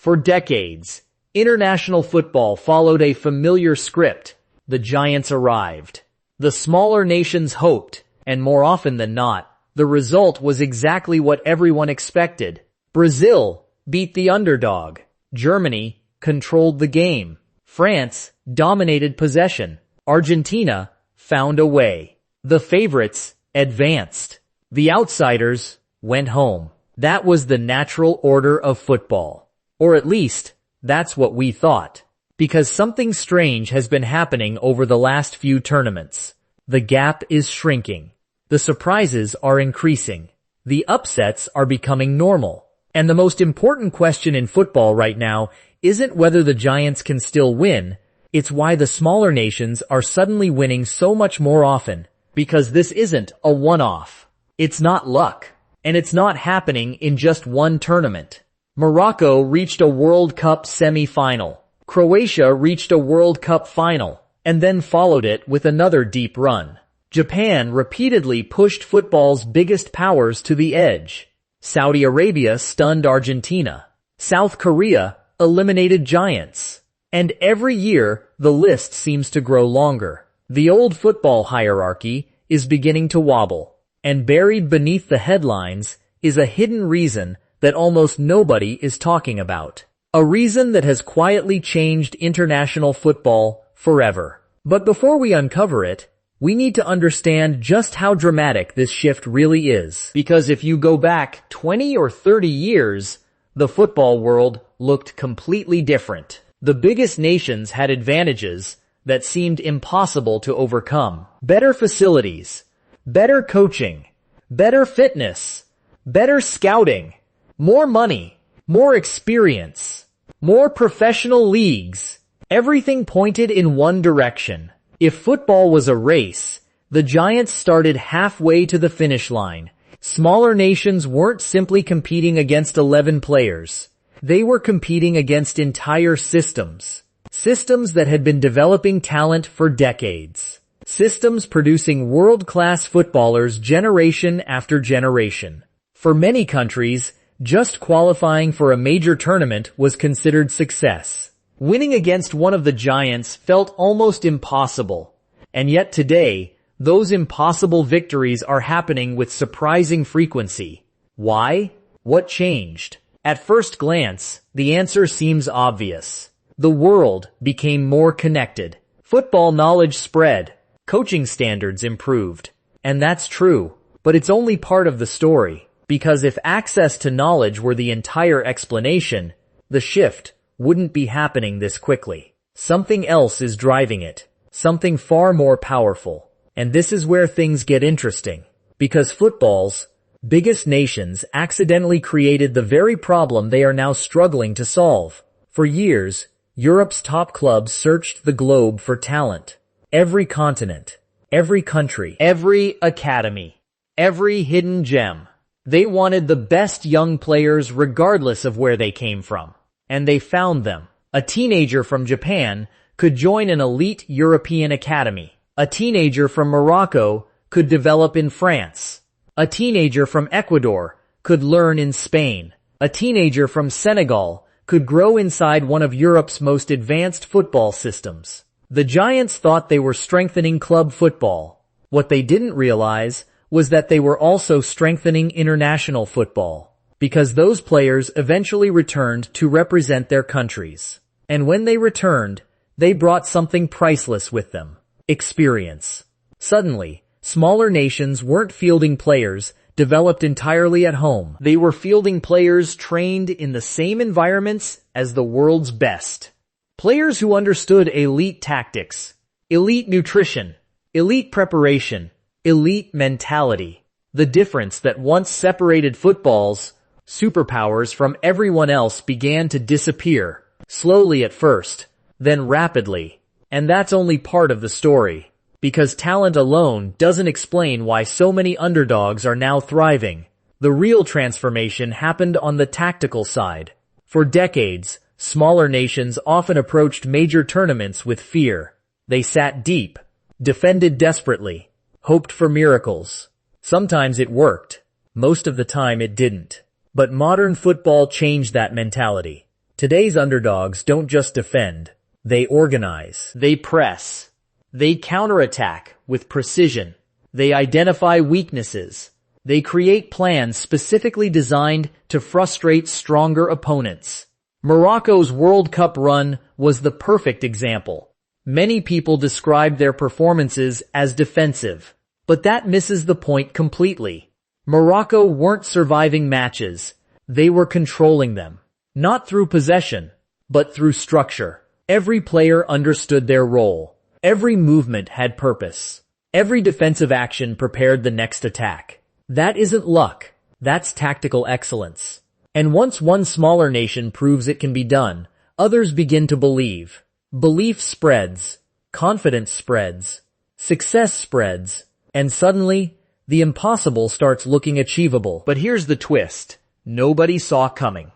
For decades, international football followed a familiar script. The giants arrived. The smaller nations hoped, and more often than not, the result was exactly what everyone expected. Brazil beat the underdog. Germany controlled the game. France dominated possession. Argentina found a way. The favorites advanced. The outsiders went home. That was the natural order of football. Or at least, that's what we thought. Because something strange has been happening over the last few tournaments. The gap is shrinking. The surprises are increasing. The upsets are becoming normal. And the most important question in football right now isn't whether the giants can still win, it's why the smaller nations are suddenly winning so much more often. Because this isn't a one-off. It's not luck. And it's not happening in just one tournament. Morocco reached a World Cup semi-final. Croatia reached a World Cup final, and then followed it with another deep run. Japan repeatedly pushed football's biggest powers to the edge. Saudi Arabia stunned Argentina. South Korea eliminated giants. And every year, the list seems to grow longer. The old football hierarchy is beginning to wobble. And buried beneath the headlines is a hidden reason that almost nobody is talking about. A reason that has quietly changed international football forever. But before we uncover it, we need to understand just how dramatic this shift really is. Because if you go back 20 or 30 years, the football world looked completely different. The biggest nations had advantages that seemed impossible to overcome. Better facilities, better coaching, better fitness, better scouting, more money, more experience, more professional leagues. Everything pointed in one direction. If football was a race, the giants started halfway to the finish line. Smaller nations weren't simply competing against 11 players. They were competing against entire systems. Systems that had been developing talent for decades. Systems producing world-class footballers generation after generation. For many countries, just qualifying for a major tournament was considered success. Winning against one of the giants felt almost impossible. And yet today, those impossible victories are happening with surprising frequency. Why? What changed? At first glance, the answer seems obvious. The world became more connected. Football knowledge spread. Coaching standards improved. And that's true. But it's only part of the story. Because if access to knowledge were the entire explanation, the shift wouldn't be happening this quickly. Something else is driving it. Something far more powerful. And this is where things get interesting. Because football's biggest nations accidentally created the very problem they are now struggling to solve. For years, Europe's top clubs searched the globe for talent. Every continent, every country, every academy, every hidden gem. They wanted the best young players regardless of where they came from. And they found them. A teenager from Japan could join an elite European academy. A teenager from Morocco could develop in France. A teenager from Ecuador could learn in Spain. A teenager from Senegal could grow inside one of Europe's most advanced football systems. The giants thought they were strengthening club football. What they didn't realize was that they were also strengthening international football. Because those players eventually returned to represent their countries. And when they returned, they brought something priceless with them. Experience. Suddenly, smaller nations weren't fielding players developed entirely at home. They were fielding players trained in the same environments as the world's best. Players who understood elite tactics, elite nutrition, elite preparation, elite mentality. The difference that once separated football's superpowers from everyone else began to disappear, slowly at first, then rapidly. And that's only part of the story. Because talent alone doesn't explain why so many underdogs are now thriving. The real transformation happened on the tactical side. For decades, smaller nations often approached major tournaments with fear. They sat deep, defended desperately, hoped for miracles. Sometimes it worked. Most of the time it didn't. But modern football changed that mentality. Today's underdogs don't just defend, they organize. They press. They counterattack with precision. They identify weaknesses. They create plans specifically designed to frustrate stronger opponents. Morocco's World Cup run was the perfect example. Many people described their performances as defensive, but that misses the point completely. Morocco weren't surviving matches, they were controlling them. Not through possession, but through structure. Every player understood their role. Every movement had purpose. Every defensive action prepared the next attack. That isn't luck, that's tactical excellence. And once one smaller nation proves it can be done, others begin to believe. Belief spreads, confidence spreads, success spreads, and suddenly, the impossible starts looking achievable. But here's the twist. Nobody saw coming.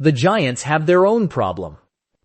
The giants have their own problem.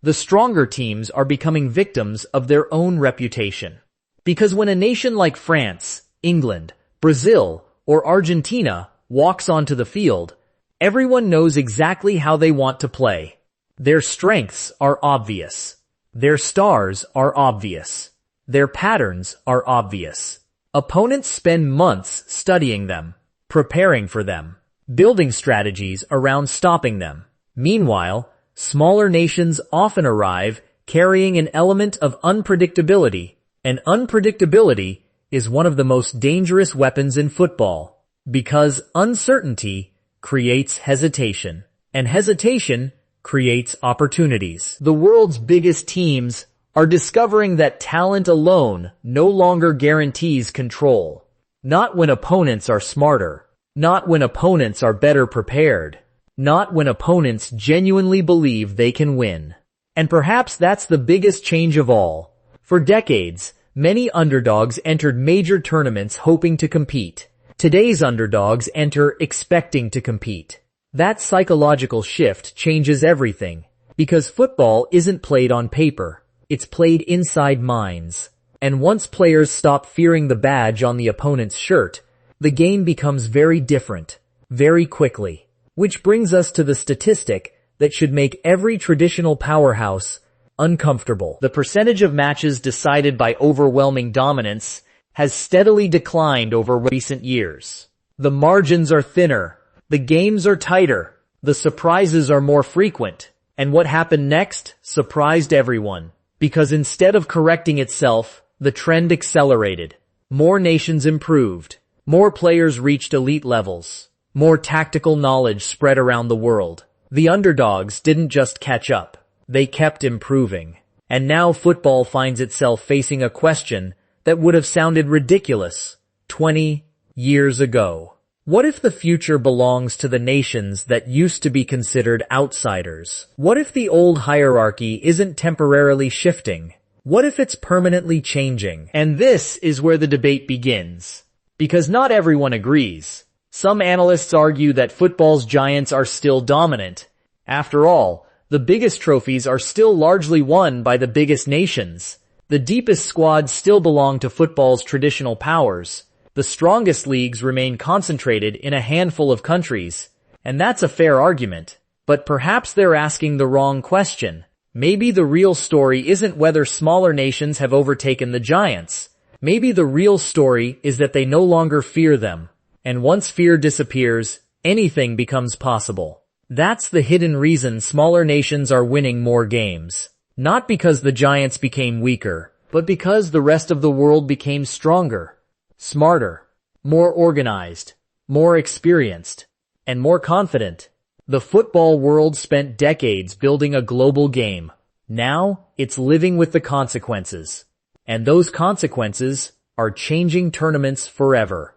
The stronger teams are becoming victims of their own reputation. Because when a nation like France, England, Brazil, or Argentina walks onto the field, everyone knows exactly how they want to play. Their strengths are obvious. Their stars are obvious. Their patterns are obvious. Opponents spend months studying them, preparing for them, building strategies around stopping them. Meanwhile, smaller nations often arrive carrying an element of unpredictability, and unpredictability is one of the most dangerous weapons in football, because uncertainty creates hesitation, and hesitation creates opportunities. The world's biggest teams are discovering that talent alone no longer guarantees control. Not when opponents are smarter. Not when opponents are better prepared. Not when opponents genuinely believe they can win. And perhaps that's the biggest change of all. For decades, many underdogs entered major tournaments hoping to compete. Today's underdogs enter expecting to compete. That psychological shift changes everything, because football isn't played on paper, it's played inside minds. And once players stop fearing the badge on the opponent's shirt, the game becomes very different, very quickly. Which brings us to the statistic that should make every traditional powerhouse uncomfortable. The percentage of matches decided by overwhelming dominance has steadily declined over recent years. The margins are thinner. The games are tighter, the surprises are more frequent, and what happened next surprised everyone. Because instead of correcting itself, the trend accelerated. More nations improved, more players reached elite levels, more tactical knowledge spread around the world. The underdogs didn't just catch up, they kept improving. And now football finds itself facing a question that would have sounded ridiculous 20 years ago. What if the future belongs to the nations that used to be considered outsiders? What if the old hierarchy isn't temporarily shifting? What if it's permanently changing? And this is where the debate begins. Because not everyone agrees. Some analysts argue that football's giants are still dominant. After all, the biggest trophies are still largely won by the biggest nations. The deepest squads still belong to football's traditional powers. The strongest leagues remain concentrated in a handful of countries, and that's a fair argument. But perhaps they're asking the wrong question. Maybe the real story isn't whether smaller nations have overtaken the giants. Maybe the real story is that they no longer fear them. And once fear disappears, anything becomes possible. That's the hidden reason smaller nations are winning more games. Not because the giants became weaker, but because the rest of the world became stronger. Smarter, more organized, more experienced, and more confident. The football world spent decades building a global game. Now, it's living with the consequences. And those consequences are changing tournaments forever.